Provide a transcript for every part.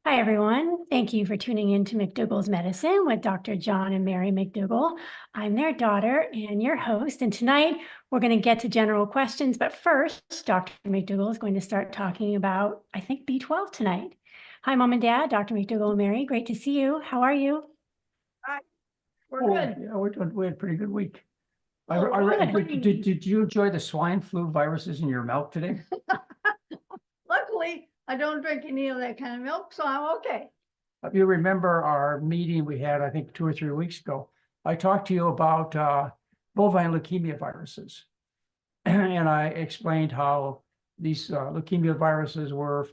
Hi, everyone. Thank you for tuning in to McDougall's Medicine with Dr. John and Mary McDougall. I'm their daughter and your host, and tonight we're going to get to general questions, but first, Dr. McDougall is going to start talking about, I think, B12 tonight. Hi, Mom and Dad, Dr. McDougall and Mary. Great to see you. How are you? Hi, we're good. Yeah, we had a pretty good week. good. Did you enjoy the swine flu viruses in your milk today? Luckily, I don't drink any of that kind of milk, so I'm okay. If you remember our meeting we had, I think 2 or 3 weeks ago, I talked to you about bovine leukemia viruses. And I explained how these leukemia viruses were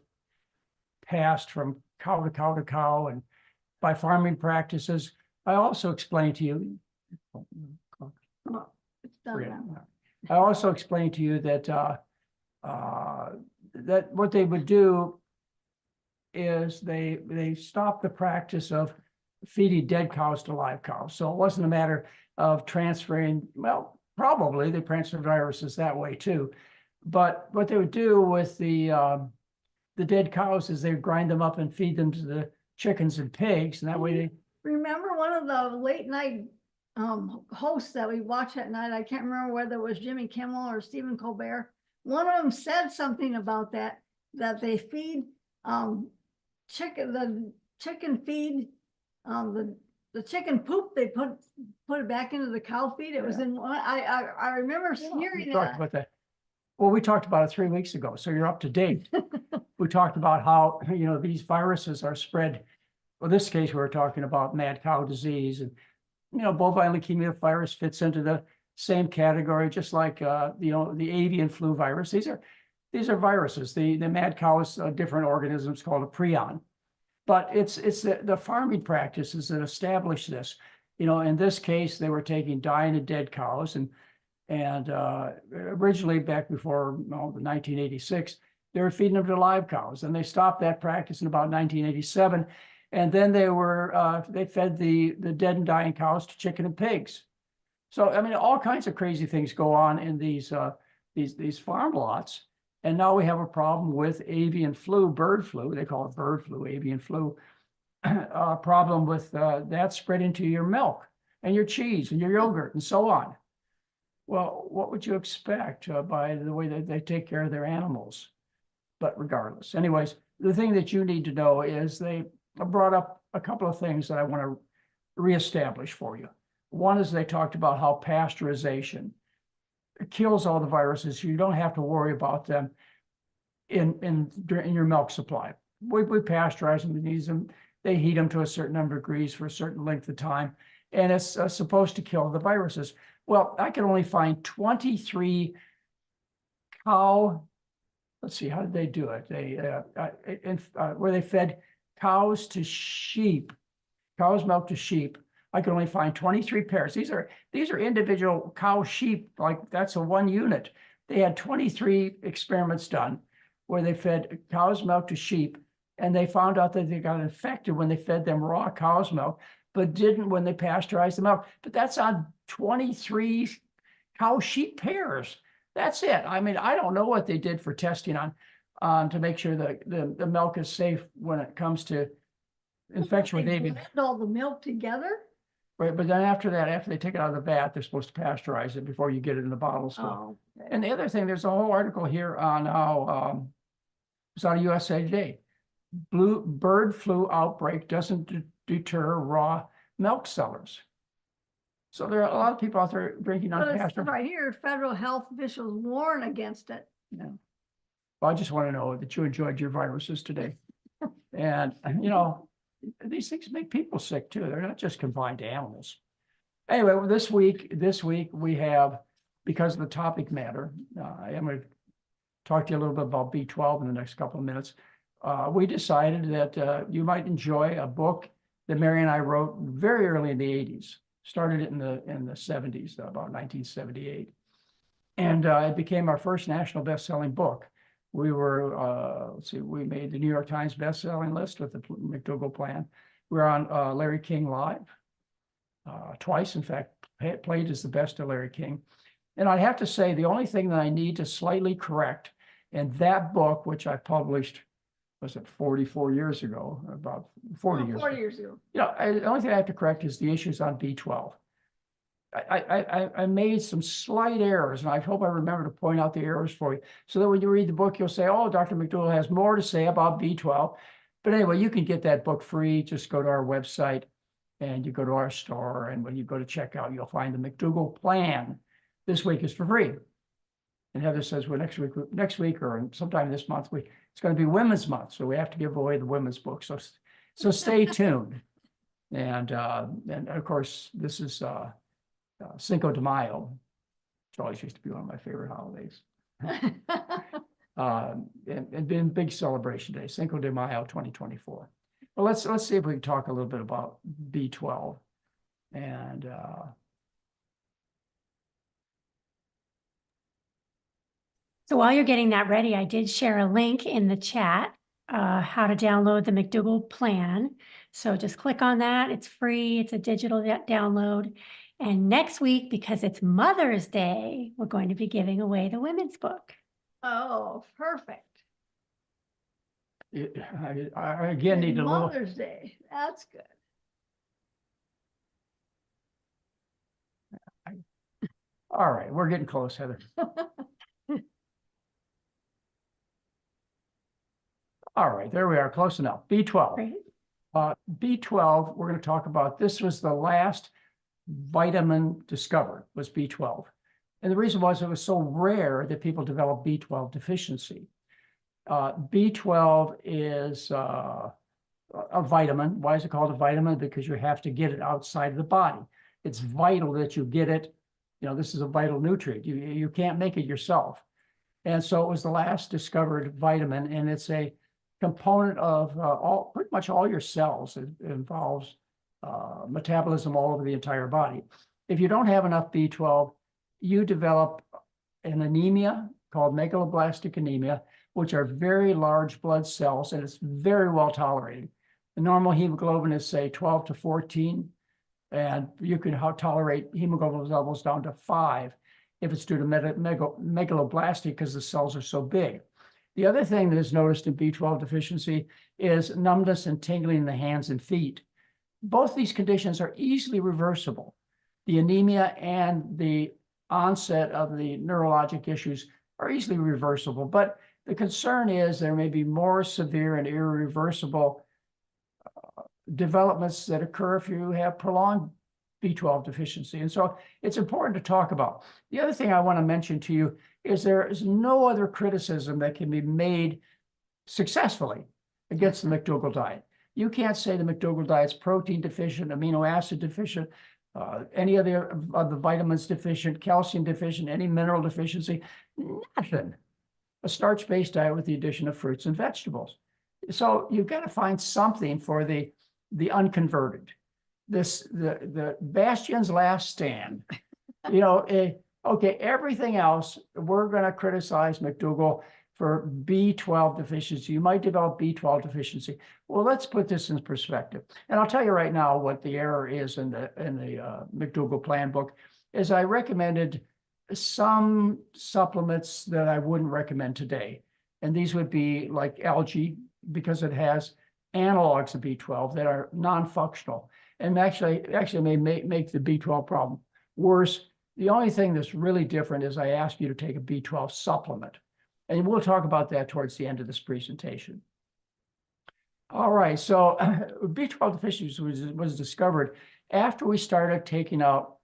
passed from cow to cow to cow and by farming practices. I also explained to you, Oh, it's done now. I also explained to you that that what they would do is they stopped the practice of feeding dead cows to live cows. So it wasn't a matter of transferring, well, probably they transferred viruses that way too. But what they would do with the dead cows is they would grind them up and feed them to the chickens and pigs, and that way they. Remember one of the late night hosts that we watched at night? I can't remember whether it was Jimmy Kimmel or Stephen Colbert. One of them said something about that they feed the chicken feed the chicken poop, they put it back into the cow feed. It was in one. I remember hearing We talked that. about that. Well, we talked about it 3 weeks ago, so you're up to date. We talked about how, these viruses are spread. Well, this case, we were talking about mad cow disease, and, bovine leukemia virus fits into the same category, just like, the avian flu virus. These are viruses. The mad cow is a different organism. It's called a prion. But it's the farming practices that establish this. In this case, they were taking dying and dead cows, and originally back before the 1986, they were feeding them to live cows, and they stopped that practice in about 1987. And then they fed the dead and dying cows to chicken and pigs. So, I mean, all kinds of crazy things go on in these farm lots. And now we have a problem with avian flu, bird flu. They call it bird flu, avian flu. A problem with that spread into your milk and your cheese and your yogurt and so on. Well, what would you expect by the way that they take care of their animals? But regardless, anyways, the thing that you need to know is they brought up a couple of things that I want to reestablish for you. One is they talked about how pasteurization kills all the viruses. You don't have to worry about them in your milk supply. We pasteurize them, they heat them to a certain number of degrees for a certain length of time, and it's supposed to kill the viruses. Well, I can only find 23 cow. Let's see, how did they do it? Where they fed cows to sheep, cow's milk to sheep. I can only find 23 pairs. These are individual cow sheep, like that's a one unit. They had 23 experiments done where they fed cow's milk to sheep, and they found out that they got infected when they fed them raw cow's milk, but didn't when they pasteurized the milk. But that's on 23 cow sheep pairs. That's it. I mean, I don't know what they did for testing on to make sure that the milk is safe when it comes to infection with avian. Blend all the milk together. Right, but then after that, after they take it out of the vat, they're supposed to pasteurize it before you get it in the bottles. Oh, okay. And the other thing, there's a whole article here on how it's on USA Today. Bird flu outbreak doesn't deter raw milk sellers. So there are a lot of people out there drinking unpasteurized. Right here, federal health officials warn against it. Yeah. Well, I just want to know that you enjoyed your viruses today. And these things make people sick too. They're not just confined to animals. Anyway, this week we have, because of the topic matter, I am going to talk to you a little bit about B12 in the next couple of minutes. We decided that you might enjoy a book that Mary and I wrote very early in the 80s. Started it in the 70s, about 1978. And it became our first national best-selling book. We were, we made the New York Times best-selling list with the McDougall plan. We were on Larry King Live twice, in fact, played as the best of Larry King. And I have to say, the only thing that I need to slightly correct in that book, which I published was it 44 years ago, about 40 years 40 ago. years ago. The only thing I have to correct is the issues on B12. I made some slight errors, and I hope I remember to point out the errors for you, so that when you read the book, you'll say, oh, Dr. McDougall has more to say about B12. But anyway, you can get that book free. Just go to our website and you go to our store, and when you go to checkout, you'll find the McDougall plan. This week is for free. And Heather says, well, next week or sometime this month, it's going to be Women's Month, so we have to give away the women's book. So stay tuned. And of course, this is Cinco de Mayo, which always used to be one of my favorite holidays. And been a big celebration day, Cinco de Mayo 2024. Well, let's see if we can talk a little bit about B12. And So while you're getting that ready, I did share a link in the chat, how to download the McDougall plan. So just click on that. It's free. It's a digital download. And next week, because it's Mother's Day, we're going to be giving away the women's book. Oh, perfect. I again need a little. Mother's Day. That's good. All right, we're getting close, Heather. All right, there we are, close enough. B12. Great. B12, we're going to talk about, this was the last vitamin discovered, was B12. And the reason was it was so rare that people developed B12 deficiency. B12 is a vitamin. Why is it called a vitamin? Because you have to get it outside of the body. It's vital that you get it. This is a vital nutrient. You can't make it yourself. And so it was the last discovered vitamin, and it's a component of pretty much all your cells. It involves metabolism all over the entire body. If you don't have enough B12, you develop an anemia called megaloblastic anemia, which are very large blood cells, and it's very well tolerated. The normal hemoglobin is, say, 12 to 14, and you can tolerate hemoglobin levels down to 5 if it's due to megaloblastic, because the cells are so big. The other thing that is noticed in B12 deficiency is numbness and tingling in the hands and feet. Both these conditions are easily reversible. The anemia and the onset of the neurologic issues are easily reversible, but the concern is there may be more severe and irreversible developments that occur if you have prolonged B12 deficiency. And so it's important to talk about. The other thing I want to mention to you is there is no other criticism that can be made successfully against the McDougall diet. You can't say the McDougall diet's protein deficient, amino acid deficient, any other of the vitamins deficient, calcium deficient, any mineral deficiency, nothing. A starch-based diet with the addition of fruits and vegetables. So you've got to find something for the unconverted. The Bastion's last stand. Okay, everything else, we're going to criticize McDougall for B12 deficiency. You might develop B12 deficiency. Well, let's put this in perspective. And I'll tell you right now what the error is in the McDougall plan book, is I recommended some supplements that I wouldn't recommend today. And these would be like algae, because it has analogs of B12 that are non-functional and actually may make the B12 problem worse. The only thing that's really different is I asked you to take a B12 supplement. And we'll talk about that towards the end of this presentation. All right, so B12 deficiency was discovered after we started taking out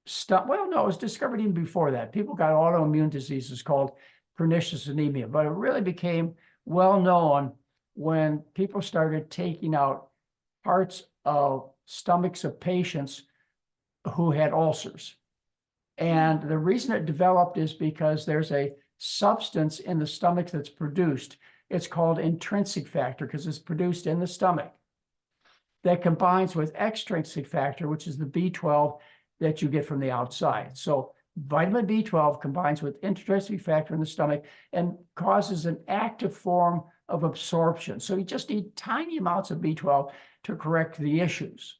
stuff. Well, no, it was discovered even before that. People got autoimmune diseases called pernicious anemia, but it really became well known when people started taking out parts of stomachs of patients who had ulcers. And the reason it developed is because there's a substance in the stomach that's produced. It's called intrinsic factor because it's produced in the stomach that combines with extrinsic factor, which is the B12 that you get from the outside. So vitamin B12 combines with intrinsic factor in the stomach and causes an active form of absorption. So you just need tiny amounts of B12 to correct the issues.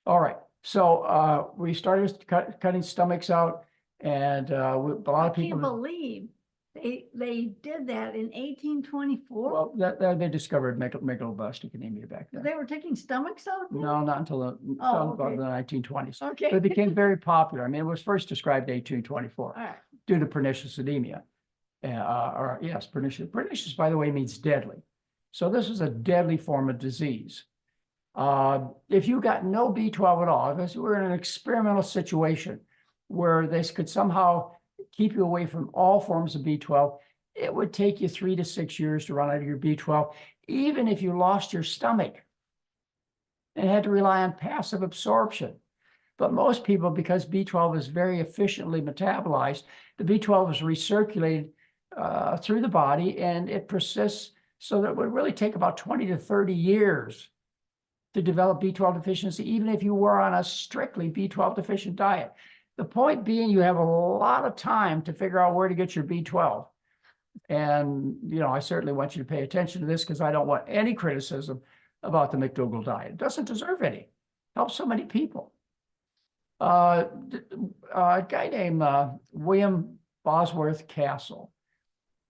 All right. So we started cutting stomachs out, and a lot of people. I can't believe They did that in 1824. Well, they discovered megaloblastic anemia back then. They were taking stomach cells? No, not until Oh, about okay. the 1920s. But Okay. it became very popular. I mean, it was first described in 1824 All right. due to pernicious anemia. Or yes, pernicious. Pernicious, by the way, means deadly. So this is a deadly form of disease. If you got no B12 at all, if we're in an experimental situation where this could somehow keep you away from all forms of B12, it would take you 3 to 6 years to run out of your B12, even if you lost your stomach and had to rely on passive absorption. But most people, because B12 is very efficiently metabolized, the B12 is recirculated through the body, and it persists, so that it would really take about 20 to 30 years to develop B12 deficiency, even if you were on a strictly B12 deficient diet. The point being, you have a lot of time to figure out where to get your B12. And, I certainly want you to pay attention to this, because I don't want any criticism about the McDougall diet. It doesn't deserve any. Helps so many people. A guy named William Bosworth Castle.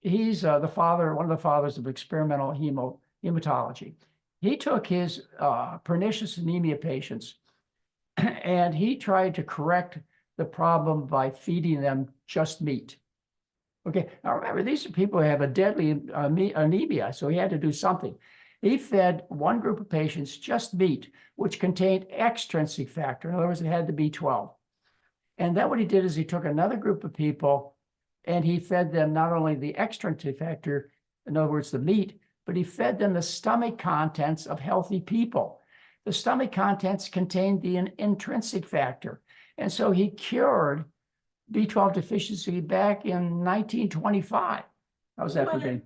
He's one of the fathers of experimental hematology. He took his pernicious anemia patients and he tried to correct the problem by feeding them just meat. Okay, now remember, these are people who have a deadly anemia, so he had to do something. He fed one group of patients just meat, which contained extrinsic factor. In other words, it had the B12. And then what he did is he took another group of people and he fed them not only the extrinsic factor, in other words, the meat, but he fed them the stomach contents of healthy people. The stomach contents contained the intrinsic factor. And so he cured B12 deficiency back in 1925. How's that for being?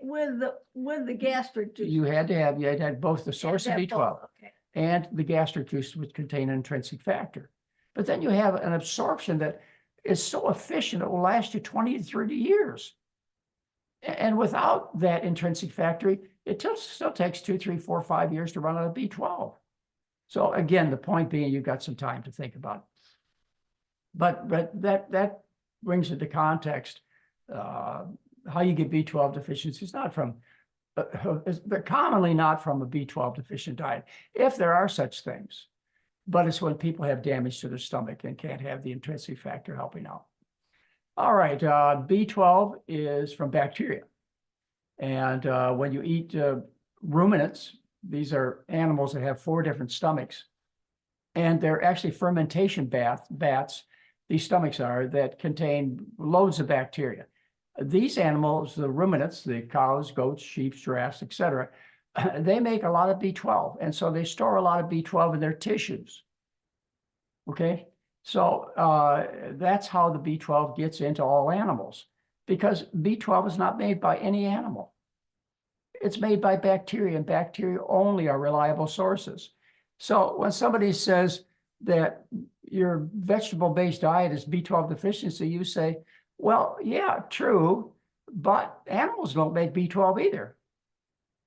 With the gastric juice. You had to have both the source of B12 Okay. and the gastric juice, which contain an intrinsic factor. But then you have an absorption that is so efficient, it will last you 20 to 30 years. And without that intrinsic factor, it still takes 2, 3, 4, 5 years to run out of B12. So again, the point being, you've got some time to think about it. But that brings into context how you get B12 deficiency. It's not from, they're commonly not from a B12 deficient diet, if there are such things. But it's when people have damage to their stomach and can't have the intrinsic factor helping out. All right, B12 is from bacteria. And when you eat ruminants, these are animals that have 4 different stomachs. And they're actually fermentation bats, these stomachs are, that contain loads of bacteria. These animals, the ruminants, the cows, goats, sheep, giraffes, etc., they make a lot of B12. And so they store a lot of B12 in their tissues. Okay? So that's how the B12 gets into all animals, because B12 is not made by any animal. It's made by bacteria, and bacteria only are reliable sources. So when somebody says that your vegetable-based diet is B12 deficiency, you say, well, yeah, true, but animals don't make B12 either.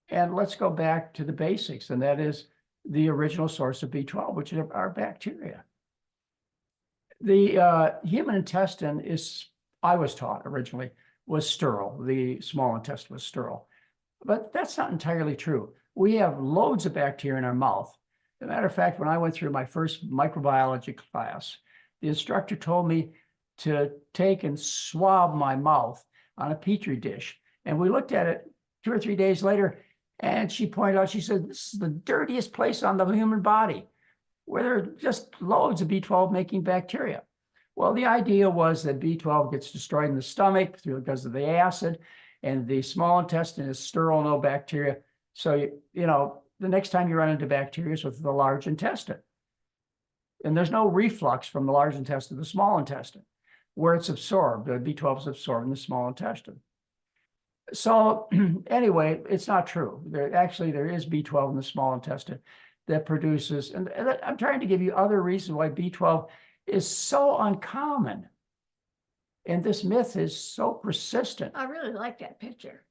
And let's go back to the basics, and that is the original source of B12, which are bacteria. The human intestine is, I was taught originally, was sterile. The small intestine was sterile. But that's not entirely true. We have loads of bacteria in our mouth. As a matter of fact, when I went through my first microbiology class, the instructor told me to take and swab my mouth on a petri dish. And we looked at it 2 or 3 days later, and she pointed out, she said, this is the dirtiest place on the human body, where there are just loads of B12 making bacteria. Well, the idea was that B12 gets destroyed in the stomach because of the acid, and the small intestine is sterile, no bacteria. So, the next time you run into bacteria is with the large intestine. And there's no reflux from the large intestine to the small intestine, where it's absorbed. The B12 is absorbed in the small intestine. So anyway, it's not true. There is B12 in the small intestine that produces, and I'm trying to give you other reasons why B12 is so uncommon. And this myth is so persistent. I really like that picture.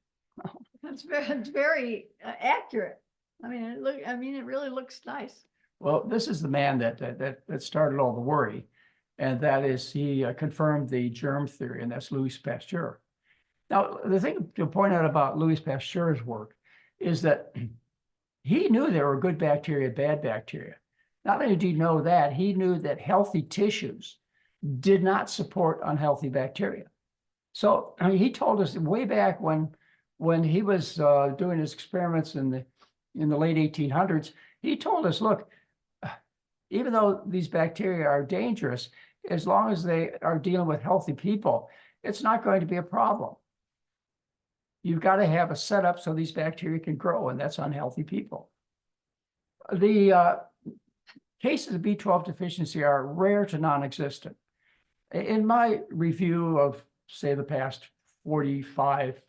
It's very accurate. I mean, it really looks nice. Well, this is the man that started all the worry, and that is he confirmed the germ theory, and that's Louis Pasteur. Now, the thing to point out about Louis Pasteur's work is that he knew there were good bacteria, bad bacteria. Not only did he know that, he knew that healthy tissues did not support unhealthy bacteria. So I mean, he told us way back when he was doing his experiments in the late 1800s, he told us, look, even though these bacteria are dangerous, as long as they are dealing with healthy people, it's not going to be a problem. You've got to have a setup so these bacteria can grow, and that's unhealthy people. The cases of B12 deficiency are rare to non-existent. In my review of, say, the past 45,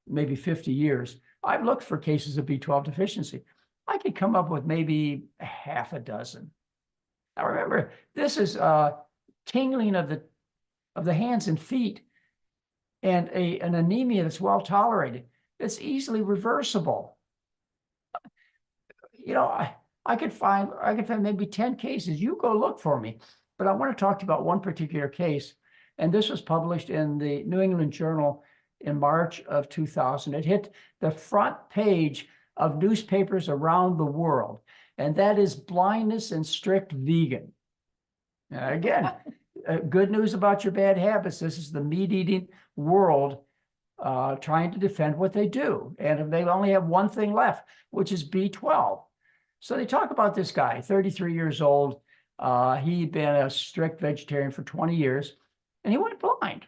maybe 50 years, I've looked for cases of B12 deficiency. I could come up with maybe half a dozen. Now remember, this is tingling of the hands and feet, and an anemia that's well tolerated. It's easily reversible. You know, I could find maybe 10 cases. You go look for me. But I want to talk to you about one particular case, and this was published in the New England Journal in March of 2000. It hit the front page of newspapers around the world, and that is blindness and strict vegan. Now, again, good news about your bad habits. This is the meat-eating world trying to defend what they do, and they only have one thing left, which is B12. So they talk about this guy, 33 years old. He'd been a strict vegetarian for 20 years, and he went blind.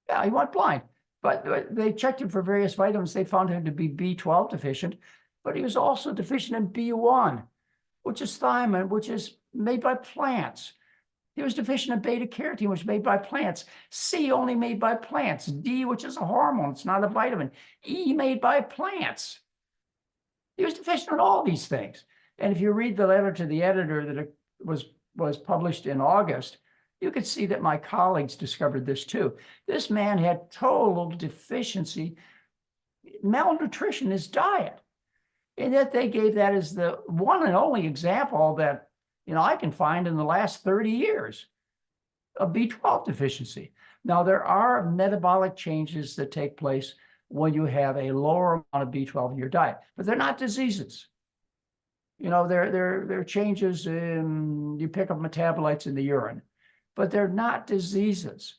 Yeah, he went blind. But they checked him for various vitamins. They found him to be B12 deficient, but he was also deficient in B1, which is thiamine, which is made by plants. He was deficient in beta-carotene, which is made by plants. C, only made by plants. D, which is a hormone, it's not a vitamin. E, made by plants. He was deficient in all these things. And if you read the letter to the editor that it was published in August, you could see that my colleagues discovered this too. This man had total deficiency, malnutrition in his diet. And yet they gave that as the one and only example that, you know, I can find in the last 30 years of B12 deficiency. Now, there are metabolic changes that take place when you have a lower amount of B12 in your diet, but they're not diseases. You know, they're changes in, you pick up metabolites in the urine, but they're not diseases.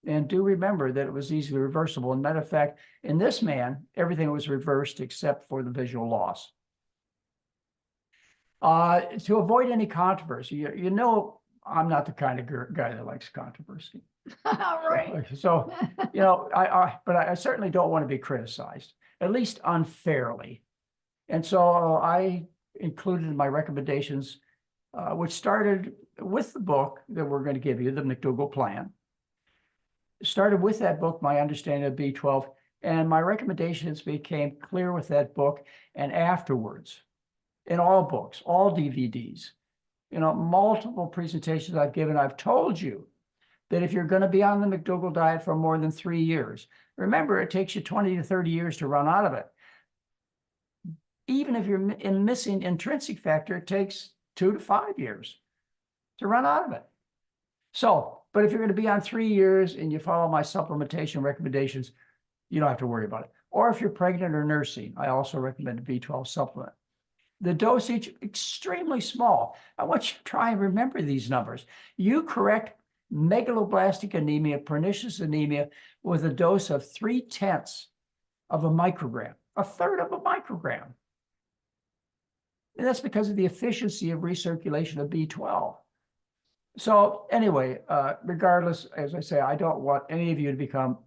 And do remember that it was easily reversible. And matter of fact, in this man, everything was reversed except for the visual loss. To avoid any controversy, you know, I'm not the kind of guy that likes controversy. Right. So, you know, but I certainly don't want to be criticized, at least unfairly. And so I included in my recommendations, which started with the book that we're going to give you, the McDougall Plan. Started with that book, my understanding of B12, and my recommendations became clear with that book and afterwards, in all books, all DVDs, you know, multiple presentations I've given. I've told you that if you're going to be on the McDougall diet for more than 3 years, remember, it takes you 20 to 30 years to run out of it. Even if you're missing intrinsic factor, it takes 2 to 5 years to run out of it. So, but if you're going to be on 3 years and you follow my supplementation recommendations, you don't have to worry about it. Or if you're pregnant or nursing, I also recommend a B12 supplement. The dosage, extremely small. I want you to try and remember these numbers. You correct megaloblastic anemia, pernicious anemia, with a dose of 0.3 of a microgram, a third of a microgram. And that's because of the efficiency of recirculation of B12. So anyway, regardless, as I say, I don't want any of you to become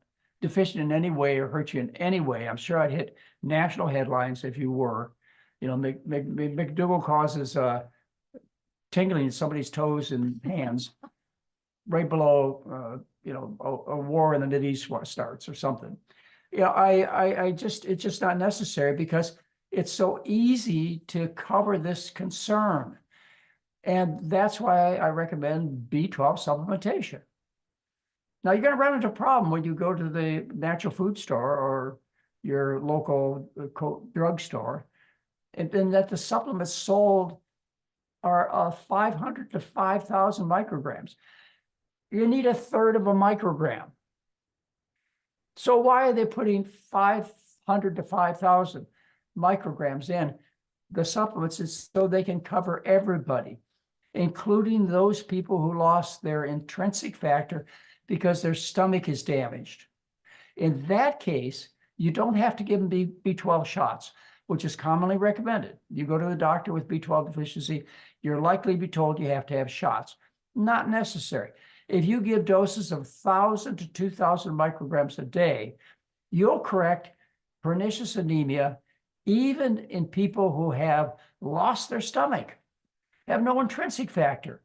deficient in any way or hurt you in any way. I'm sure I'd hit national headlines if you were. You know, McDougall causes tingling in somebody's toes and hands right below, you know, a war in the Mideast starts or something. You know, it's just not necessary because it's so easy to cover this concern. And that's why I recommend B12 supplementation. Now, you're going to run into a problem when you go to the natural food store or your local drugstore, and then that the supplements sold are 500 to 5,000 micrograms. You need a third of a microgram. So why are they putting 500 to 5,000 micrograms in the supplements? It's so they can cover everybody, including those people who lost their intrinsic factor because their stomach is damaged. In that case, you don't have to give them B12 shots, which is commonly recommended. You go to the doctor with B12 deficiency, you're likely to be told you have to have shots. Not necessary. If you give doses of 1,000 to 2,000 micrograms a day, you'll correct pernicious anemia even in people who have lost their stomach, have no intrinsic factor.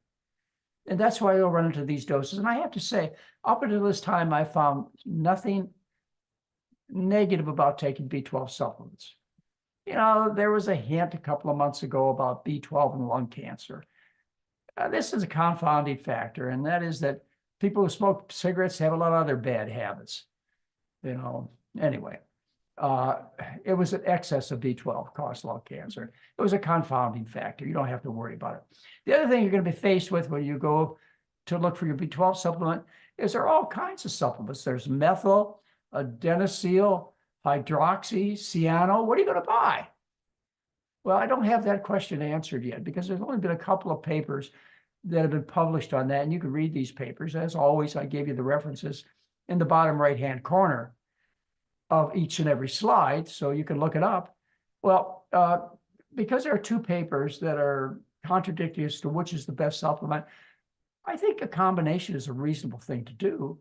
And that's why you'll run into these doses. And I have to say, up until this time, I found nothing negative about taking B12 supplements. You know, there was a hint a couple of months ago about B12 and lung cancer. This is a confounding factor, and that is that people who smoke cigarettes have a lot of other bad habits. You know, anyway, it was an excess of B12 caused lung cancer. It was a confounding factor. You don't have to worry about it. The other thing you're going to be faced with when you go to look for your B12 supplement is there are all kinds of supplements. There's methyl, adenosine, hydroxy, cyano. What are you going to buy? Well, I don't have that question answered yet because there's only been a couple of papers that have been published on that, and you can read these papers. As always, I gave you the references in the bottom right-hand corner of each and every slide, so you can look it up. Well, because there are two papers that are contradictory as to which is the best supplement, I think a combination is a reasonable thing to do.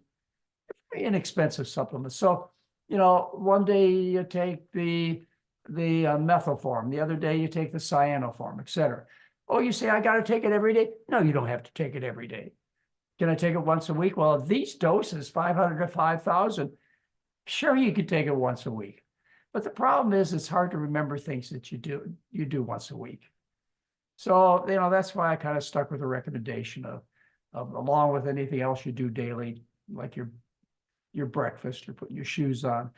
Very inexpensive supplements. So, you know, one day you take the methyl form, the other day you take the cyano form, et cetera. Oh, you say, I got to take it every day? No, you don't have to take it every day. Can I take it once a week? Well, these doses, 500 to 5,000, sure, you could take it once a week. But the problem is it's hard to remember things that you do once a week. So, you know, that's why I kind of stuck with the recommendation of along with anything else you do daily, like your breakfast or putting your shoes on,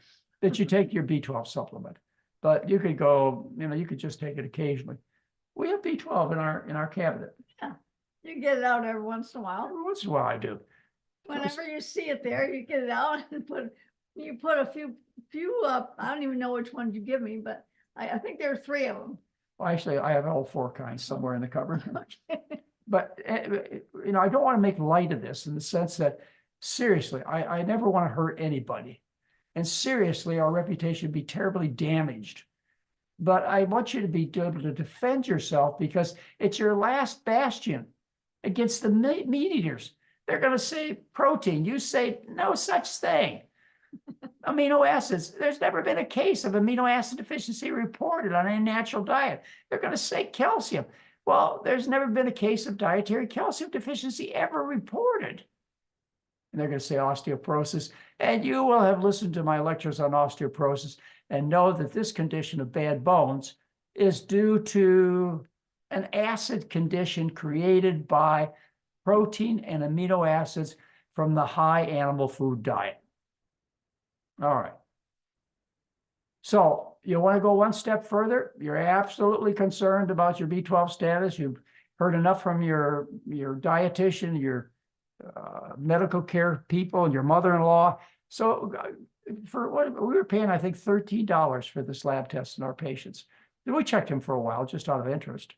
that you take your B12 supplement. But you could go, you know, you could just take it occasionally. We have B12 in our cabinet. Yeah, you get it out every once in a while. Every once in a while I do. Whenever you see it there, you get it out and put a few up. I don't even know which ones you give me, but I think there are 3 of them. Well, actually, I have all 4 kinds somewhere in the cupboard. Okay. But, you know, I don't want to make light of this in the sense that, seriously, I never want to hurt anybody. And seriously, our reputation would be terribly damaged. But I want you to be able to defend yourself because it's your last bastion against the meat eaters. They're going to say protein. You say no such thing. Amino acids. There's never been a case of amino acid deficiency reported on any natural diet. They're going to say calcium. Well, there's never been a case of dietary calcium deficiency ever reported. And they're going to say osteoporosis. And you will have listened to my lectures on osteoporosis and know that this condition of bad bones is due to an acid condition created by protein and amino acids from the high animal food diet. All right. So you want to go one step further? You're absolutely concerned about your B12 status. You've heard enough from your dietitian, your medical care people, and your mother-in-law. So for what we were paying, I think $13 for this lab test in our patients. And we checked him for a while, just out of interest.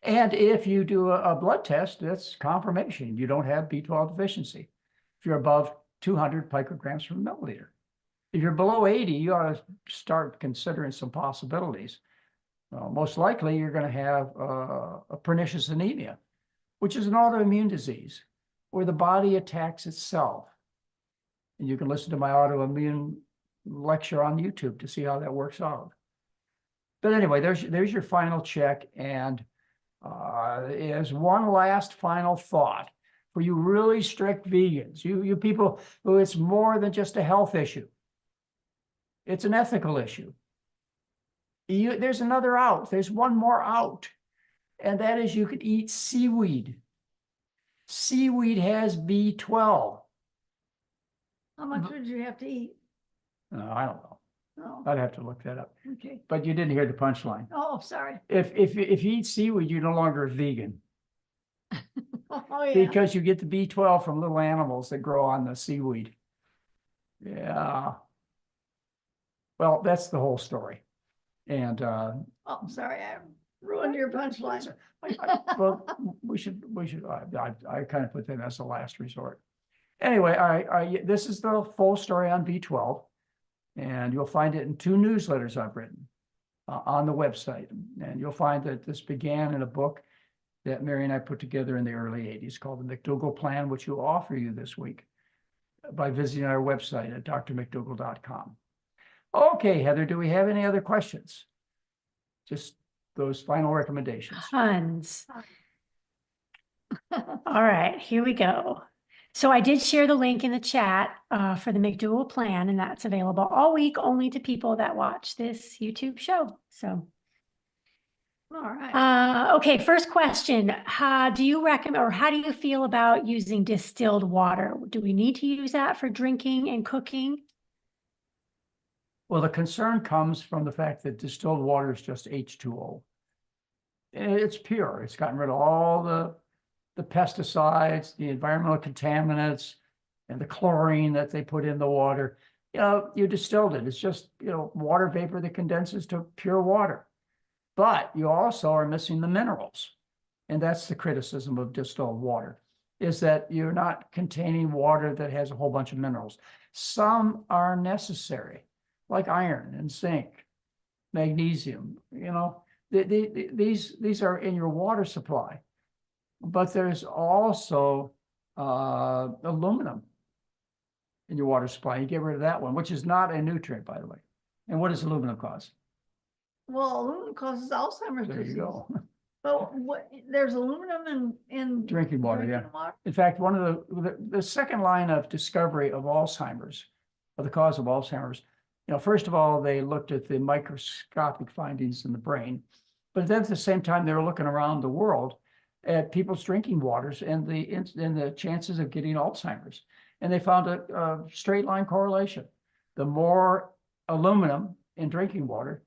And if you do a blood test, that's confirmation. You don't have B12 deficiency. If you're above 200 picograms per milliliter. If you're below 80, you ought to start considering some possibilities. Most likely, you're going to have a pernicious anemia, which is an autoimmune disease where the body attacks itself. And you can listen to my autoimmune lecture on YouTube to see how that works out. But anyway, there's your final check. And as one last final thought for you really strict vegans, you people who it's more than just a health issue. It's an ethical issue. There's another out. There's one more out. And that is you could eat seaweed. Seaweed has B12. How much would you have to eat? No, I don't know. Oh, I'd have to look that up. okay. But you didn't hear the punchline. Oh, sorry. If you eat seaweed, you're no longer a vegan Oh, yeah. because you get the B12 from little animals that grow on the seaweed. Yeah. Well, that's the whole story. And Oh, sorry, I ruined your punchline. well, we should, I kind of put that as a last resort. Anyway, this is the full story on B12, and you'll find it in 2 newsletters I've written on the website. And you'll find that this began in a book that Mary and I put together in the early 80s called the McDougall Plan, which we'll offer you this week by visiting our website at drmcdougall.com. Okay, Heather, do we have any other questions? Just those final recommendations. Tons. All right, here we go. So I did share the link in the chat for the McDougall plan, and that's available all week only to people that watch this YouTube show. So, All right. okay, first question. How do you recommend, or how do you feel about using distilled water? Do we need to use that for drinking and cooking? Well, the concern comes from the fact that distilled water is just H2O. And it's pure. It's gotten rid of all the pesticides, the environmental contaminants, and the chlorine that they put in the water. You know, you distilled it. It's just, you know, water vapor that condenses to pure water. But you also are missing the minerals. And that's the criticism of distilled water, is that you're not containing water that has a whole bunch of minerals. Some are necessary, like iron and zinc, magnesium, you know, these are in your water supply. But there's also aluminum in your water supply. You get rid of that one, which is not a nutrient, by the way. And what does aluminum cause? Well, aluminum causes Alzheimer's There disease. you go. But there's aluminum in Drinking water, yeah. drinking water? In fact, one of the second line of discovery of Alzheimer's, of the cause of Alzheimer's, you know, first of all, they looked at the microscopic findings in the brain, but then at the same time, they were looking around the world at people's drinking waters and the chances of getting Alzheimer's. And they found a straight line correlation. The more aluminum in drinking water,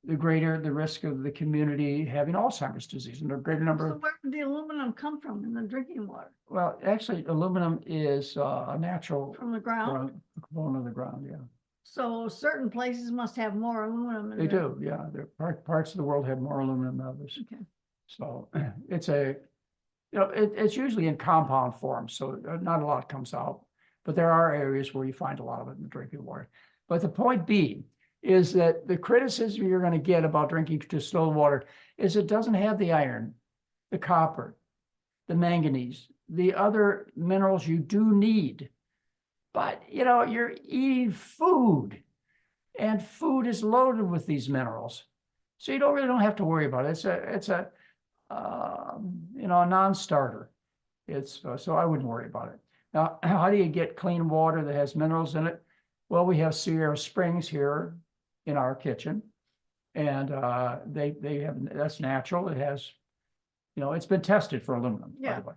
the greater the risk of the community having Alzheimer's disease, and a greater number So of, where did the aluminum come from in the drinking water? well, actually, aluminum is a natural From the ground? component of the ground, yeah. So certain places must have more aluminum in They their- do, yeah. There are parts of the world have more aluminum than others. Okay. So it's it's usually in compound form, so not a lot comes out. But there are areas where you find a lot of it in the drinking water. But the point being is that the criticism you're going to get about drinking distilled water is it doesn't have the iron, the copper, the manganese, the other minerals you do need. But, you know, you're eating food, and food is loaded with these minerals. So you don't have to worry about it. It's a non-starter. So I wouldn't worry about it. Now, how do you get clean water that has minerals in it? Well, we have Sierra Springs here in our kitchen, and they have, that's natural. It has, you know, it's been tested for aluminum, by Yeah. the way.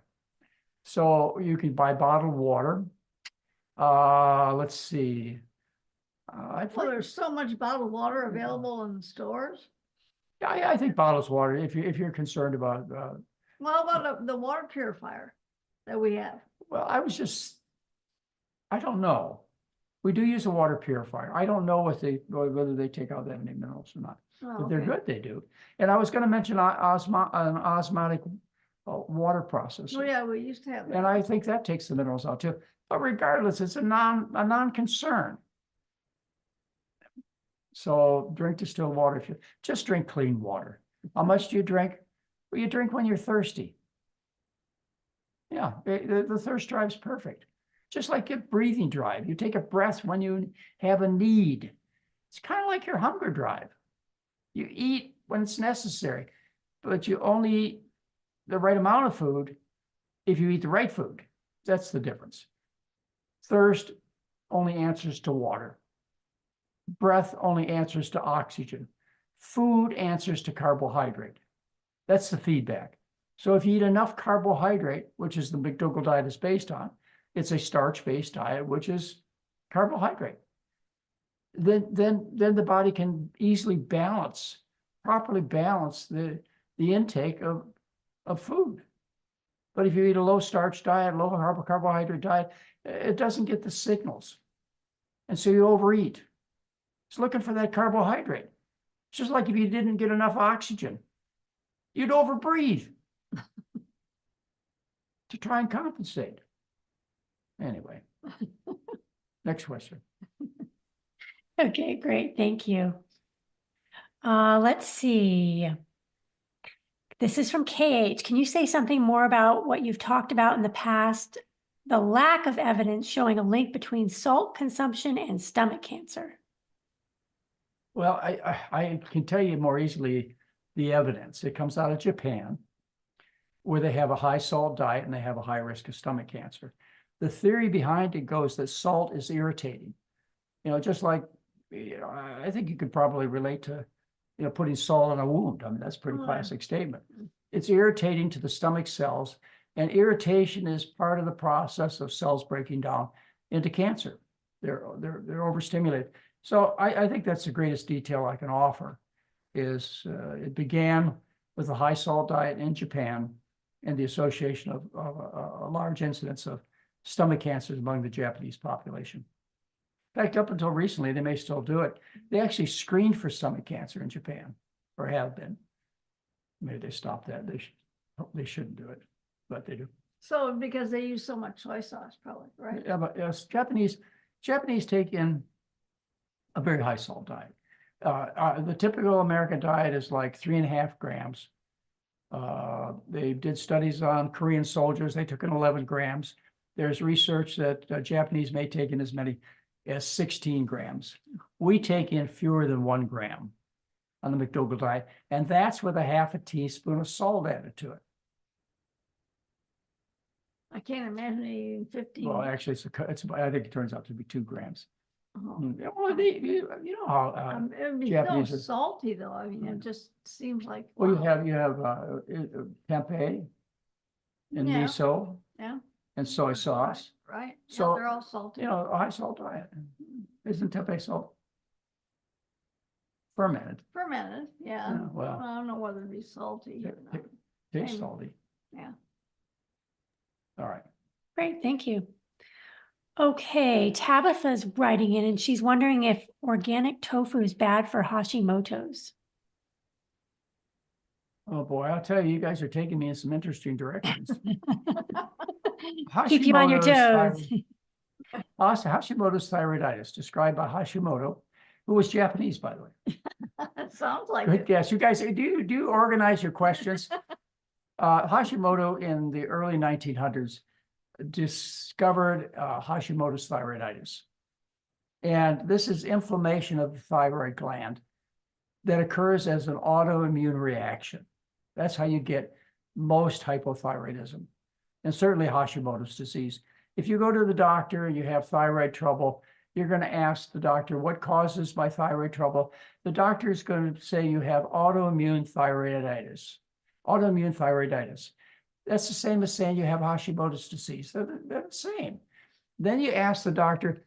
So you can buy bottled water. Let's see. Well, there's so much bottled water available in stores. I think bottled water, if you're concerned about, Well, how about the water purifier that we have? well, I don't know. We do use a water purifier. I don't know whether they take out that many minerals or not. Oh, But they're okay. good, they do. And I was going to mention an osmotic water process. Oh, yeah, we used to have And that. I think that takes the minerals out too. But regardless, it's a non-concern. So drink distilled water. If you just drink clean water. How much do you drink? Well, you drink when you're thirsty. Yeah, the thirst drive's perfect. Just like your breathing drive. You take a breath when you have a need. It's kind of like your hunger drive. You eat when it's necessary, but you only eat the right amount of food if you eat the right food. That's the difference. Thirst only answers to water. Breath only answers to oxygen. Food answers to carbohydrate. That's the feedback. So if you eat enough carbohydrate, which is the McDougall diet is based on, it's a starch-based diet, which is carbohydrate. Then the body can easily properly balance the intake of food. But if you eat a low starch diet, low carbohydrate diet, it doesn't get the signals. And so you overeat. It's looking for that carbohydrate. It's just like if you didn't get enough oxygen, you'd overbreathe to try and compensate. Anyway, next question. Okay, great. Thank you. Let's see. This is from KH. Can you say something more about what you've talked about in the past, the lack of evidence showing a link between salt consumption and stomach cancer? Well, I can tell you more easily the evidence. It comes out of Japan, where they have a high salt diet and they have a high risk of stomach cancer. The theory behind it goes that salt is irritating. Just like, I think you could probably relate to, putting salt on a wound. I mean, that's a pretty classic statement. It's irritating to the stomach cells, and irritation is part of the process of cells breaking down into cancer. They're overstimulated. So I think that's the greatest detail I can offer, is it began with a high salt diet in Japan and the association of a large incidence of stomach cancers among the Japanese population. In fact, up until recently, they may still do it. They actually screened for stomach cancer in Japan, or have been. Maybe they stopped that. They shouldn't do it, but they do. So because they use so much soy sauce, probably, right? Yeah, but yes, Japanese take in a very high salt diet. The typical American diet is like 3.5 grams. They did studies on Korean soldiers. They took in 11 grams. There's research that Japanese may take in as many as 16 grams. We take in fewer than 1 gram on the McDougall diet, and that's with a 1/2 teaspoon of salt added to it. I can't imagine eating 15. Well, actually, I think it turns out to be 2 grams. Oh. Well, you know how It would be Japanese so are- salty, though. I mean, it just seems like. well, you wow. have tempeh and Yeah. miso Yeah, and soy sauce. right. Yeah, So, they're all salty. A high salt diet. Isn't tempeh salt? Fermented. Fermented, yeah. Yeah, well. I don't know whether it'd be salty or It- not. Tastes Maybe. salty. Yeah. All right. Great, thank you. Okay, Tabitha's writing in and she's wondering if organic tofu is bad for Hashimoto's. Oh, boy, I'll tell you, you guys are taking me in some interesting directions. Keep you on your toes. Hashimoto's thyroiditis, described by Hashimoto, who was Japanese, by the way. It sounds like Good it. guess. You guys, do you organize your questions? Hashimoto in the early 1900s discovered Hashimoto's thyroiditis. And this is inflammation of the thyroid gland that occurs as an autoimmune reaction. That's how you get most hypothyroidism, and certainly Hashimoto's disease. If you go to the doctor and you have thyroid trouble, you're going to ask the doctor, what causes my thyroid trouble? The doctor is going to say you have autoimmune thyroiditis. Autoimmune thyroiditis. That's the same as saying you have Hashimoto's disease. They're the same. Then you ask the doctor,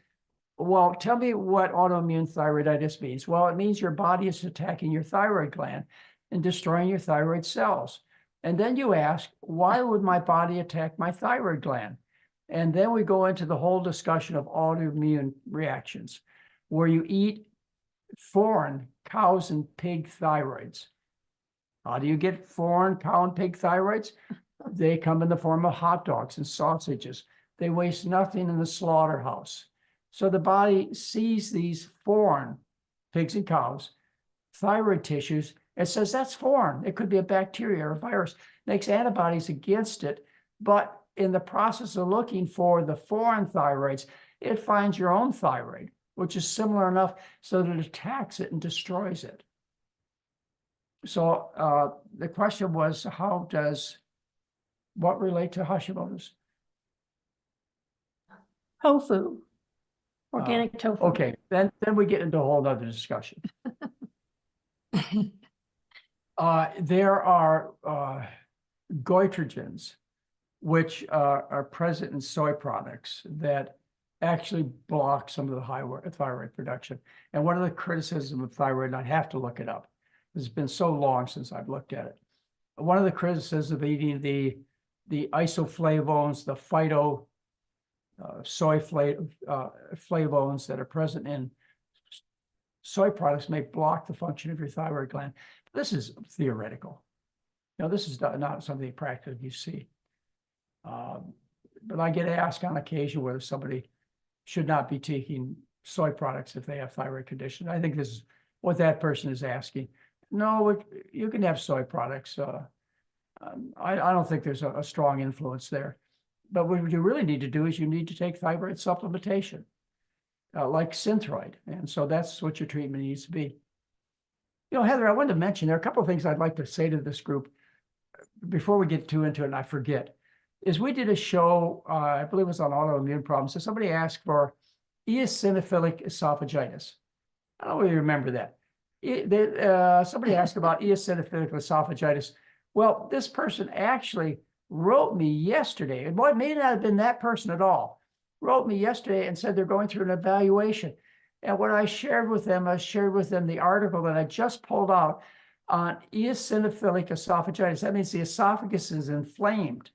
well, tell me what autoimmune thyroiditis means. Well, it means your body is attacking your thyroid gland and destroying your thyroid cells. And then you ask, why would my body attack my thyroid gland? And then we go into the whole discussion of autoimmune reactions, where you eat foreign cows and pig thyroids. How do you get foreign cow and pig thyroids? They come in the form of hot dogs and sausages. They waste nothing in the slaughterhouse. So the body sees these foreign pigs and cows, thyroid tissues, and says that's foreign. It could be a bacteria or a virus, makes antibodies against it. But in the process of looking for the foreign thyroids, it finds your own thyroid, which is similar enough so that it attacks it and destroys it. So the question was, how does what relate to Hashimoto's? Tofu, organic tofu. Okay, then we get into a whole other discussion. There are goitrogens, which are present in soy products that actually block some of the thyroid production. And one of the criticisms of thyroid, and I have to look it up, it's been so long since I've looked at it. One of the criticisms of eating the isoflavones, the flavones that are present in soy products may block the function of your thyroid gland. This is theoretical. Now, this is not something practical you see. But I get asked on occasion whether somebody should not be taking soy products if they have thyroid condition. I think this is what that person is asking. No, you can have soy products. I don't think there's a strong influence there. But what you really need to do is you need to take thyroid supplementation, like Synthroid. And so that's what your treatment needs to be. You know, Heather, I wanted to mention, there are a couple of things I'd like to say to this group before we get too into it and I forget, is we did a show, I believe it was on autoimmune problems. So somebody asked for eosinophilic esophagitis. I don't really remember that. Somebody asked about eosinophilic esophagitis. Well, this person actually wrote me yesterday, and boy, it may not have been that person at all, wrote me yesterday and said they're going through an evaluation. And what I shared with them the article that I just pulled out on eosinophilic esophagitis. That means the esophagus is inflamed,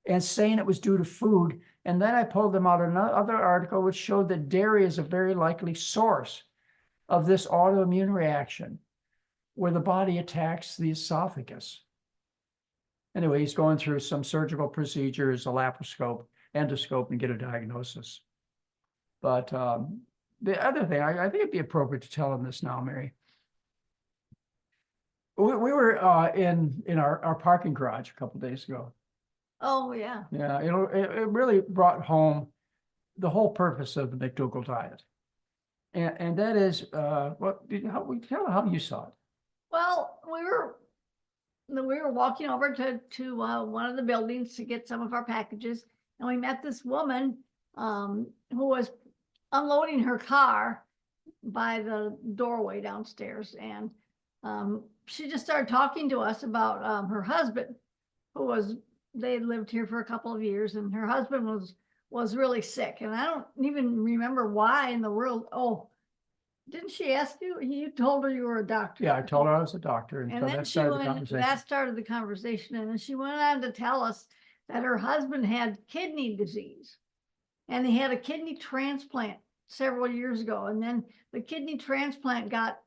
and saying it was due to food. And then I pulled them out another article which showed that dairy is a very likely source of this autoimmune reaction where the body attacks the esophagus. Anyway, he's going through some surgical procedures, a laparoscope, endoscope, and get a diagnosis. But the other thing, I think it'd be appropriate to tell him this now, Mary. We were in our parking garage a couple of days ago. Oh, yeah. Yeah, it really brought home the whole purpose of the McDougall diet. And that is, tell how you saw it. Well, we were walking over to one of the buildings to get some of our packages, and we met this woman who was unloading her car by the doorway downstairs, and she just started talking to us about her husband, they had lived here for a couple of years, and her husband was really sick, and I don't even remember why in the world. Oh, didn't she ask you? You told her you were a doctor. Yeah, I told her I was a doctor, and so then that started the conversation, and then she went on to tell us that her husband had kidney disease, and he had a kidney transplant several years ago, and then the kidney transplant got